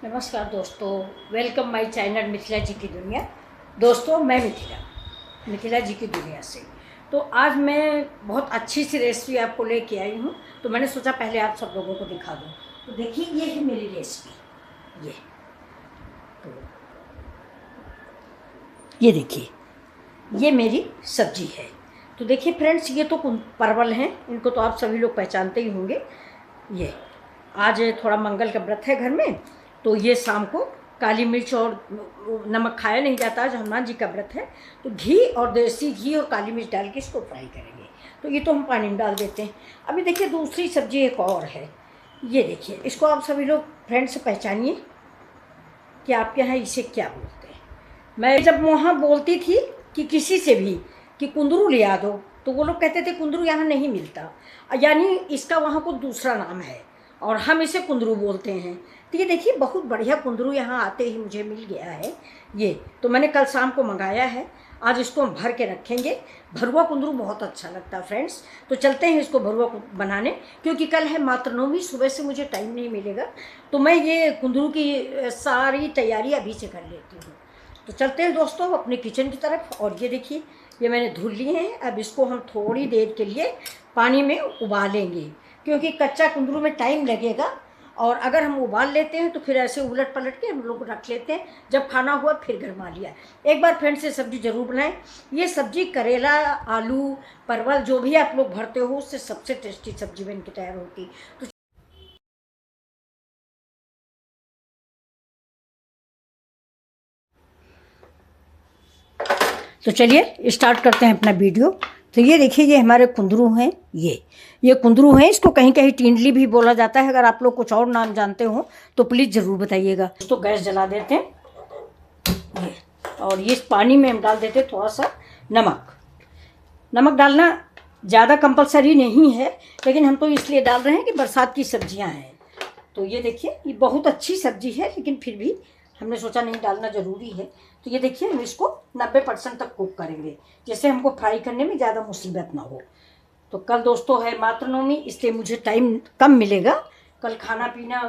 नमस्कार दोस्तों, welcome my channel Mithila जी की दुनिया। दोस्तों, मैं मिथिला जी की दुनिया से। तो आज मैं बहुत अच्छी सी रेसिपी आपको लेके आई हूँ। तो मैंने सोचा पहले आप सब लोगों को दिखा दूँ। तो देखिए, ये है मेरी रेसिपी। तो ये देखिए, ये मेरी सब्जी है। तो देखिए फ्रेंड्स, ये तो परवल हैं, इनको तो आप सभी लोग पहचानते ही होंगे। ये आज थोड़ा मंगल का व्रत है घर में, तो ये शाम को काली मिर्च और नमक खाया नहीं जाता, आज हनुमान जी का व्रत है। तो घी और देसी घी और काली मिर्च डाल के इसको फ्राई करेंगे। तो ये तो हम पानी में डाल देते हैं। अभी देखिए, दूसरी सब्जी एक और है। ये देखिए, इसको आप सभी लोग फ्रेंड्स पहचानिए कि आपके यहाँ इसे क्या बोलते हैं। मैं जब वहाँ बोलती थी कि किसी से भी कि कुंदरू ले आ दो, तो वो लोग कहते थे कुंदरू यहाँ नहीं मिलता, यानी इसका वहाँ को दूसरा नाम है और हम इसे कुंदरू बोलते हैं। तो ये देखिए, बहुत बढ़िया कुंदरू यहाँ आते ही मुझे मिल गया है। ये तो मैंने कल शाम को मंगाया है, आज इसको हम भर के रखेंगे। भरुआ कुंदरू बहुत अच्छा लगता है फ्रेंड्स। तो चलते हैं इसको भरुआ बनाने, क्योंकि कल है मातृनवमी, सुबह से मुझे टाइम नहीं मिलेगा। तो मैं ये कुंदरू की सारी तैयारी अभी से कर लेती हूँ। तो चलते हैं दोस्तों अपने किचन की तरफ। और ये देखिए, ये मैंने धुल लिए हैं। अब इसको हम थोड़ी देर के लिए पानी में उबालेंगे, क्योंकि कच्चा कुंदरू में टाइम लगेगा। और अगर हम उबाल लेते हैं तो फिर ऐसे उलट पलट के हम लोग रख लेते हैं, जब खाना हुआ फिर गरमा लिया। एक बार फ्रेंड से सब्जी ज़रूर बनाएं। ये सब्जी करेला, आलू, परवल जो भी आप लोग भरते हो, उससे सबसे टेस्टी सब्जी बन के तैयार होती। तो चलिए स्टार्ट करते हैं अपना वीडियो। तो ये देखिए, ये हमारे कुंदरू हैं। ये कुंदरू हैं, इसको कहीं कहीं टींडली भी बोला जाता है। अगर आप लोग कुछ और नाम जानते हो तो प्लीज़ ज़रूर बताइएगा। तो गैस जला देते हैं ये, और ये पानी में हम डाल देते हैं थोड़ा सा नमक। नमक डालना ज़्यादा कंपलसरी नहीं है, लेकिन हम तो इसलिए डाल रहे हैं कि बरसात की सब्जियां हैं। तो ये देखिए, ये बहुत अच्छी सब्जी है, लेकिन फिर भी हमने सोचा नहीं, डालना ज़रूरी है। तो ये देखिए, हम इसको 90% तक कुक करेंगे, जिससे हमको फ्राई करने में ज़्यादा मुसीबत ना हो। तो कल दोस्तों है मातृनवमी, इसलिए मुझे टाइम कम मिलेगा। कल खाना पीना,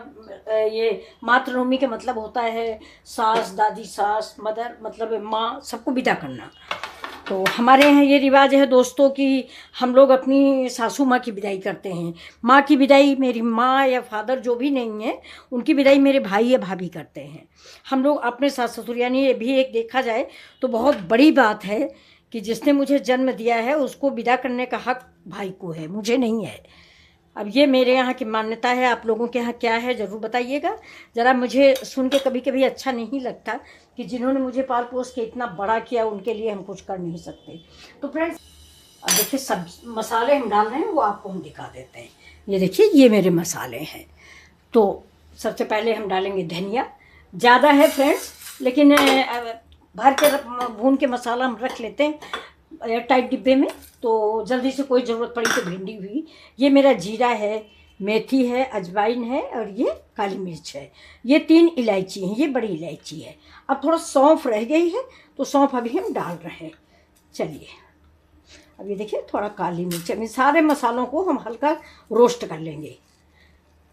ये मातृनवमी का मतलब होता है सास, दादी, सास, मदर मतलब माँ, सबको विदा करना। तो हमारे यहाँ ये रिवाज है दोस्तों कि हम लोग अपनी सासू माँ की विदाई करते हैं। माँ की विदाई मेरी माँ या फादर जो भी नहीं है, उनकी विदाई मेरे भाई या भाभी करते हैं। हम लोग अपने सास ससुर, यानी ये भी एक देखा जाए तो बहुत बड़ी बात है कि जिसने मुझे जन्म दिया है उसको विदा करने का हक भाई को है, मुझे नहीं है। अब ये मेरे यहाँ की मान्यता है, आप लोगों के यहाँ क्या है ज़रूर बताइएगा। ज़रा मुझे सुन के कभी कभी अच्छा नहीं लगता कि जिन्होंने मुझे पाल पोस के इतना बड़ा किया, उनके लिए हम कुछ कर नहीं सकते। तो फ्रेंड्स, अब देखिए सब मसाले हम डाल रहे हैं, वो आपको हम दिखा देते हैं। ये देखिए, ये मेरे मसाले हैं। तो सबसे पहले हम डालेंगे धनिया। ज़्यादा है फ्रेंड्स, लेकिन भर के भून के मसाला हम रख लेते हैं एयर टाइट डिब्बे में, तो जल्दी से कोई ज़रूरत पड़ी तो भिंडी हुई। ये मेरा जीरा है, मेथी है, अजवाइन है, और ये काली मिर्च है। ये 3 इलायची हैं, ये बड़ी इलायची है। अब थोड़ा सौंफ रह गई है, तो सौंफ अभी हम डाल रहे हैं। चलिए, अब ये देखिए, थोड़ा काली मिर्च। अभी सारे मसालों को हम हल्का रोस्ट कर लेंगे।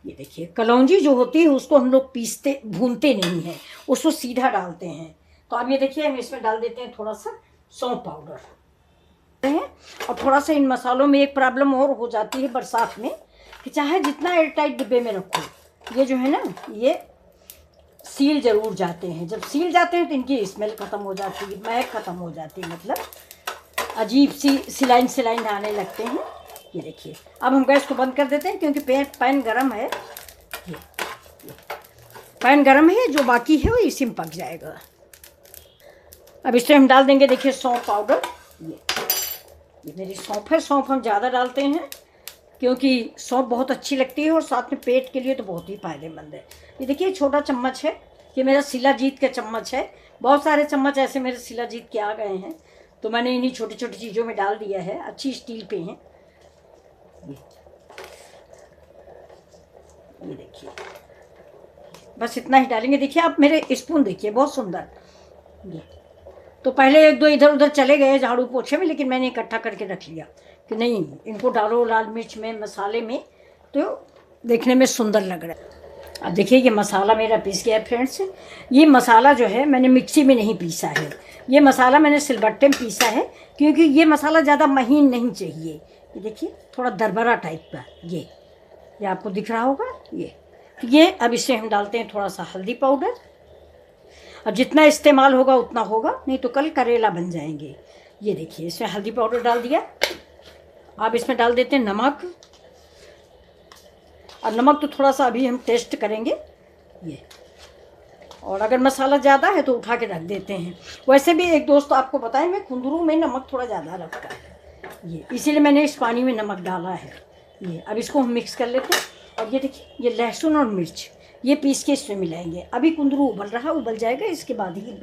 ये देखिए, कलौंजी जो होती है उसको हम लोग पीसते भूनते नहीं हैं, उसको सीधा डालते हैं। तो अब ये देखिए, हम इसमें डाल देते हैं थोड़ा सा सौंफ पाउडर हैं। और थोड़ा सा इन मसालों में एक प्रॉब्लम और हो जाती है बरसात में, कि चाहे जितना एयर टाइट डिब्बे में रखो, ये जो है ना, ये सील ज़रूर जाते हैं। जब सील जाते हैं तो इनकी स्मेल ख़त्म हो जाती है, महक ख़त्म हो जाती है, मतलब अजीब सी सिलाइन सिलाइन आने लगते हैं। ये देखिए, अब हम गैस को बंद कर देते हैं, क्योंकि पैन गर्म है। ये पैन गर्म है, जो बाकी है वो इसी में पक जाएगा। अब इसमें हम डाल देंगे, देखिए, सौंफ पाउडर। ये मेरी सौंफ है। सौंफ हम ज़्यादा डालते हैं क्योंकि सौंफ बहुत अच्छी लगती है, और साथ में पेट के लिए तो बहुत ही फ़ायदेमंद है। ये देखिए, छोटा चम्मच है, ये मेरा शिलाजीत का चम्मच है। बहुत सारे चम्मच ऐसे मेरे शिलाजीत के आ गए हैं, तो मैंने इन्हीं छोटी छोटी चीज़ों में डाल दिया है। अच्छी स्टील पे हैं। ये देखिए, बस इतना ही डालेंगे। देखिए, आप मेरे स्पून देखिए, बहुत सुंदर। ये तो पहले 1-2 इधर उधर चले गए झाड़ू पोछे में, लेकिन मैंने इकट्ठा करके रख लिया कि नहीं, इनको डालो लाल मिर्च में, मसाले में, तो देखने में सुंदर लग रहा है। अब देखिए ये मसाला मेरा पीस गया है फ्रेंड्स। ये मसाला जो है मैंने मिक्सी में नहीं पीसा है, ये मसाला मैंने सिलबट्टे में पीसा है, क्योंकि ये मसाला ज़्यादा महीन नहीं चाहिए। ये देखिए थोड़ा दरबरा टाइप का, ये आपको दिख रहा होगा ये। अब इसमें हम डालते हैं थोड़ा सा हल्दी पाउडर। अब जितना इस्तेमाल होगा उतना होगा, नहीं तो कल करेला बन जाएंगे। ये देखिए इसमें हल्दी पाउडर डाल दिया। अब इसमें डाल देते हैं नमक, और नमक तो थोड़ा सा अभी हम टेस्ट करेंगे ये, और अगर मसाला ज़्यादा है तो उठा के रख देते हैं। वैसे भी एक दोस्त आपको बताएं, मैं कुंदरू में नमक थोड़ा ज़्यादा रखता है ये, इसीलिए मैंने इस पानी में नमक डाला है ये। अब इसको हम मिक्स कर लेते हैं। और ये देखिए ये लहसुन और मिर्च ये पीस के इसमें मिलाएंगे। अभी कुंदरू उबल रहा है, उबल जाएगा, इसके बाद ही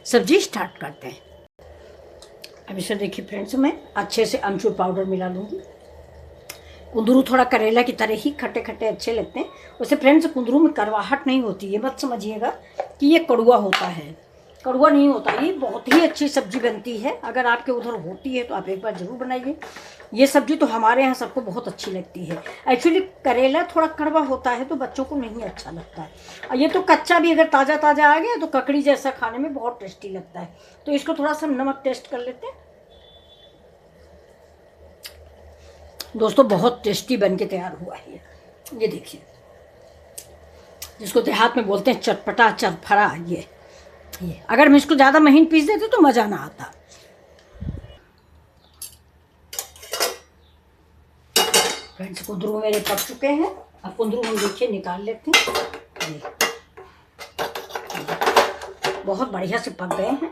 सब्जी स्टार्ट करते हैं। अब इसे देखिए फ्रेंड्स, मैं अच्छे से अमचूर पाउडर मिला लूँगी। कुंदरू थोड़ा करेला की तरह ही खट्टे खट्टे अच्छे लगते हैं। वैसे फ्रेंड्स कुंदरू में कड़वाहट नहीं होती, ये मत समझिएगा कि ये कड़वा होता है, कड़वा नहीं होता। ये बहुत ही अच्छी सब्जी बनती है। अगर आपके उधर होती है तो आप एक बार ज़रूर बनाइए। ये सब्जी तो हमारे यहाँ सबको बहुत अच्छी लगती है। एक्चुअली करेला थोड़ा कड़वा होता है तो बच्चों को नहीं अच्छा लगता है, और ये तो कच्चा भी अगर ताज़ा ताज़ा आ गया तो ककड़ी जैसा खाने में बहुत टेस्टी लगता है। तो इसको थोड़ा सा नमक टेस्ट कर लेते हैं। दोस्तों बहुत टेस्टी बन के तैयार हुआ है ये देखिए, जिसको देहात में बोलते हैं चटपटा चरफरा। ये अगर हम इसको ज़्यादा महीन पीस देते तो मज़ा ना आता। फ्रेंड्स कुंदरू मेरे पक चुके हैं। अब कुंदरू हम देखिए निकाल लेते हैं। ये बहुत बढ़िया से पक गए हैं।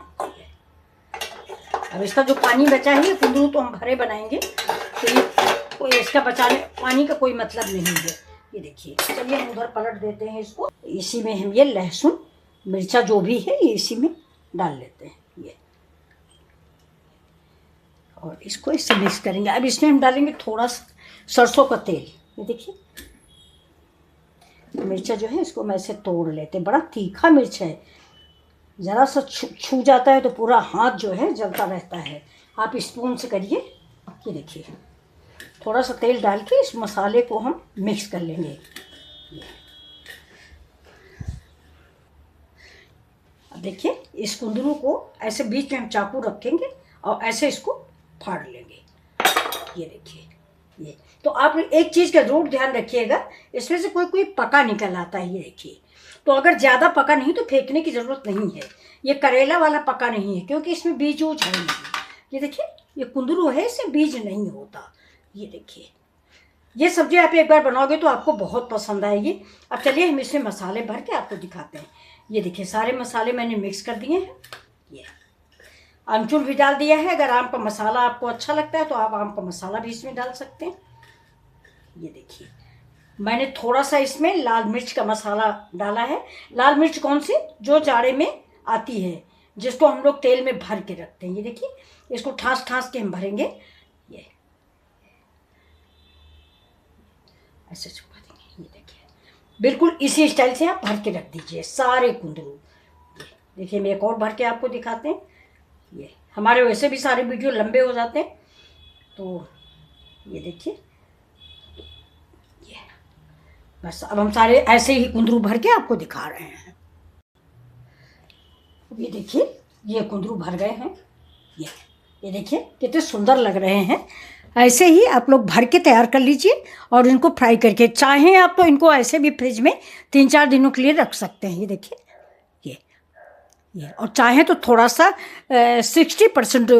अब इसका जो पानी बचा है, कुंदरू तो हम भरे बनाएंगे तो ये कोई इसका बचाने पानी का कोई मतलब नहीं है। ये देखिए, चलिए हम उधर पलट देते हैं इसको। इसी में हम ये लहसुन मिर्चा जो भी है ये इसी में डाल लेते हैं ये, और इसको इससे मिक्स करेंगे। अब इसमें हम डालेंगे थोड़ा सा सरसों का तेल। ये देखिए मिर्चा जो है इसको मैं ऐसे तोड़ लेते हैं। बड़ा तीखा मिर्च है, ज़रा सा छू जाता है तो पूरा हाथ जो है जलता रहता है। आप स्पून से करिए। ये देखिए थोड़ा सा तेल डाल के इस मसाले को हम मिक्स कर लेंगे। अब देखिए इस कुंदरू को ऐसे बीच में हम चाकू रखेंगे और ऐसे इसको फाड़ लेंगे। ये देखिए ये, तो आप एक चीज़ का जरूर ध्यान रखिएगा, इसमें से कोई कोई पका निकल आता है। ये देखिए, तो अगर ज़्यादा पका नहीं तो फेंकने की ज़रूरत नहीं है। ये करेला वाला पका नहीं है क्योंकि इसमें बीज वूज है नहीं। ये देखिए ये कुंदरू है, इससे बीज नहीं होता। ये देखिए ये सब्जी आप एक बार बनाओगे तो आपको बहुत पसंद आएगी। अब चलिए हम इसमें मसाले भर के आपको दिखाते हैं। ये देखिए सारे मसाले मैंने मिक्स कर दिए हैं। ये आमचूर भी डाल दिया है। अगर आम का मसाला आपको अच्छा लगता है तो आप आम का मसाला भी इसमें डाल सकते हैं। ये देखिए मैंने थोड़ा सा इसमें लाल मिर्च का मसाला डाला है। लाल मिर्च कौन सी, जो जाड़े में आती है, जिसको हम लोग तेल में भर के रखते हैं। ये देखिए इसको ठास ठास के हम भरेंगे। ये ऐसे छुपा देंगे। ये देखिए बिल्कुल इसी स्टाइल से आप भर के रख दीजिए सारे कुंदरू। देखिए मैं एक और भर के आपको दिखाते हैं। ये हमारे वैसे भी सारे वीडियो लंबे हो जाते हैं, तो ये देखिए ये बस। अब हम सारे ऐसे ही कुंदरू भर के आपको दिखा रहे हैं। ये देखिए ये कुंदरू भर गए हैं। ये देखिए कितने सुंदर लग रहे हैं। ऐसे ही आप लोग भर के तैयार कर लीजिए और इनको फ्राई करके, चाहें आप तो इनको ऐसे भी फ्रिज में 3-4 दिनों के लिए रख सकते हैं। ये देखिए ये और चाहें तो थोड़ा सा 60%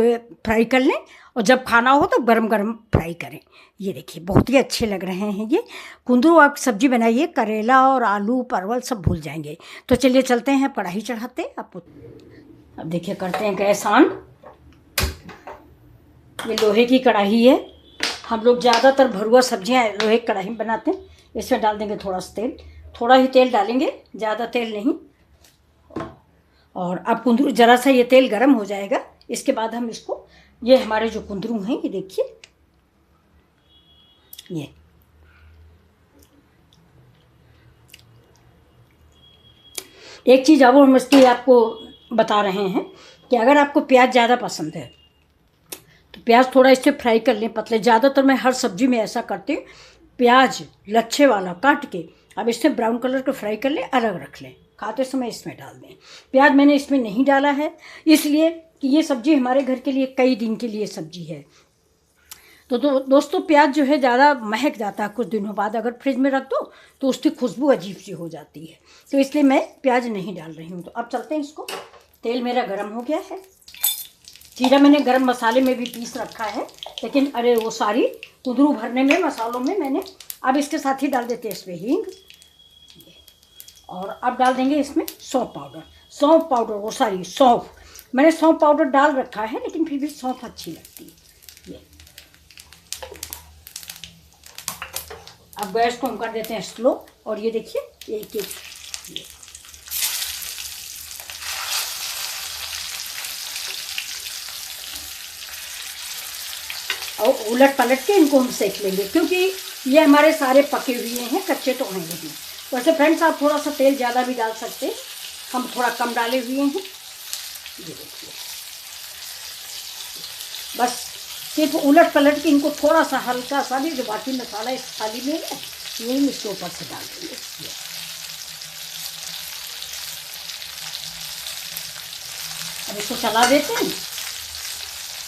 फ्राई कर लें, और जब खाना हो तो गरम गरम फ्राई करें। ये देखिए बहुत ही अच्छे लग रहे हैं ये कुंदरू। आप सब्जी बनाइए, करेला और आलू परवल सब भूल जाएंगे। तो चलिए चलते हैं कढ़ाई चढ़ाते आपको। अब देखिए करते हैं गैस ऑन। ये लोहे की कढ़ाई है। हम लोग ज़्यादातर भरुआ सब्जियां लोहे की कढ़ाई में बनाते हैं। इसमें डाल देंगे थोड़ा सा तेल, थोड़ा ही तेल डालेंगे, ज़्यादा तेल नहीं। और अब कुंदरू ज़रा सा ये तेल गर्म हो जाएगा, इसके बाद हम इसको, ये हमारे जो कुंदरू हैं ये देखिए ये एक चीज़ अब हम इसकी आपको बता रहे हैं कि अगर आपको प्याज ज़्यादा पसंद है तो प्याज थोड़ा इससे फ्राई कर लें पतले। ज़्यादातर मैं हर सब्जी में ऐसा करती हूँ, प्याज लच्छे वाला काट के अब इसमें ब्राउन कलर को फ्राई कर लें, अलग रख लें, खाते समय इसमें डाल दें। प्याज मैंने इसमें नहीं डाला है इसलिए कि ये सब्ज़ी हमारे घर के लिए कई दिन के लिए सब्ज़ी है। तो दोस्तों प्याज जो है ज़्यादा महक जाता है कुछ दिनों बाद, अगर फ्रिज में रख दो तो उसकी खुशबू अजीब सी हो जाती है, तो इसलिए मैं प्याज नहीं डाल रही हूँ। तो अब चलते हैं इसको। तेल मेरा गर्म हो गया है, जीरा मैंने गरम मसाले में भी पीस रखा है, लेकिन अरे वो सारी कुंदरू भरने में मसालों में मैंने, अब इसके साथ ही डाल देते हैं इसमें हींग, और अब डाल देंगे इसमें सौंफ पाउडर, वो सारी सौंफ, मैंने सौंफ पाउडर डाल रखा है लेकिन फिर भी सौंफ अच्छी लगती है। ये अब गैस को हम कर देते हैं स्लो, और ये देखिए एक एक और उलट पलट के इनको हम सेक लेंगे, क्योंकि ये हमारे सारे पके हुए हैं, कच्चे तो हैं नहीं। वैसे फ्रेंड्स आप थोड़ा सा तेल ज़्यादा भी डाल सकते हैं, हम थोड़ा कम डाले हुए हैं। ये देखिए, बस सिर्फ उलट पलट के इनको थोड़ा सा हल्का सा भी, जो बाकी मसाला इस थाली में है यही इसके ऊपर से डाल देंगे। अब इसको चला देते हैं,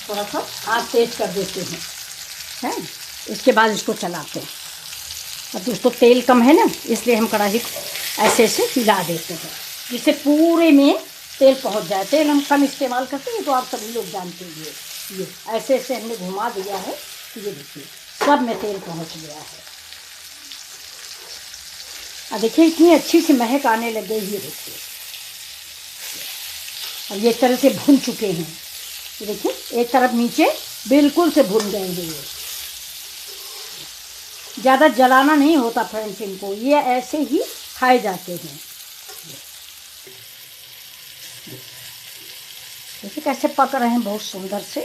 थोड़ा सा आग तेज कर देते हैं, इसके बाद इसको चलाते हैं। अब दोस्तों तेल कम है ना, इसलिए हम कढ़ाई ऐसे ऐसे हिला देते हैं जिससे पूरे में तेल पहुंच जाए। तेल हम कम इस्तेमाल करते हैं, तो आप सभी लोग जानते हैं। ये ऐसे ऐसे हमने घुमा दिया है, तो ये देखिए सब में तेल पहुंच गया है। अब देखिए इतनी अच्छी सी महक आने लग गई, ये देखिए अब ये एक तरह से भुन चुके हैं। ये देखिए एक तरफ नीचे बिल्कुल से भुन गए हैं। ये ज़्यादा जलाना नहीं होता फ्रेंड्स इनको, ये ऐसे ही खाए जाते हैं। देखिए कैसे पक रहे हैं बहुत सुंदर से।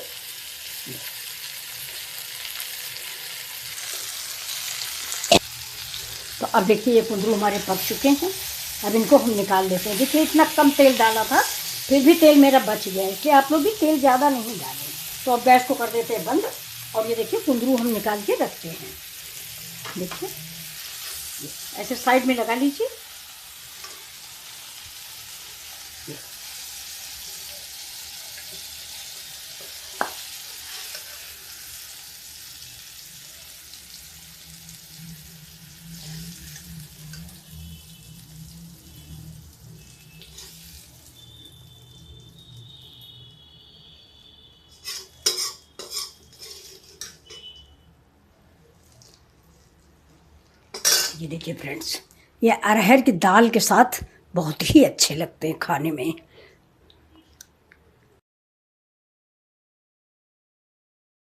तो अब देखिए ये कुंदरू हमारे पक चुके हैं, अब इनको हम निकाल लेते हैं। देखिए इतना कम तेल डाला था, फिर भी तेल मेरा बच गया है, इसलिए आप लोग भी तेल ज़्यादा नहीं डालें। तो अब गैस को कर देते हैं बंद, और ये देखिए कुंदरू हम निकाल के रखते हैं। देखिए ऐसे साइड में लगा लीजिए। ये देखिए फ्रेंड्स, ये अरहर की दाल के साथ बहुत ही अच्छे लगते हैं खाने में।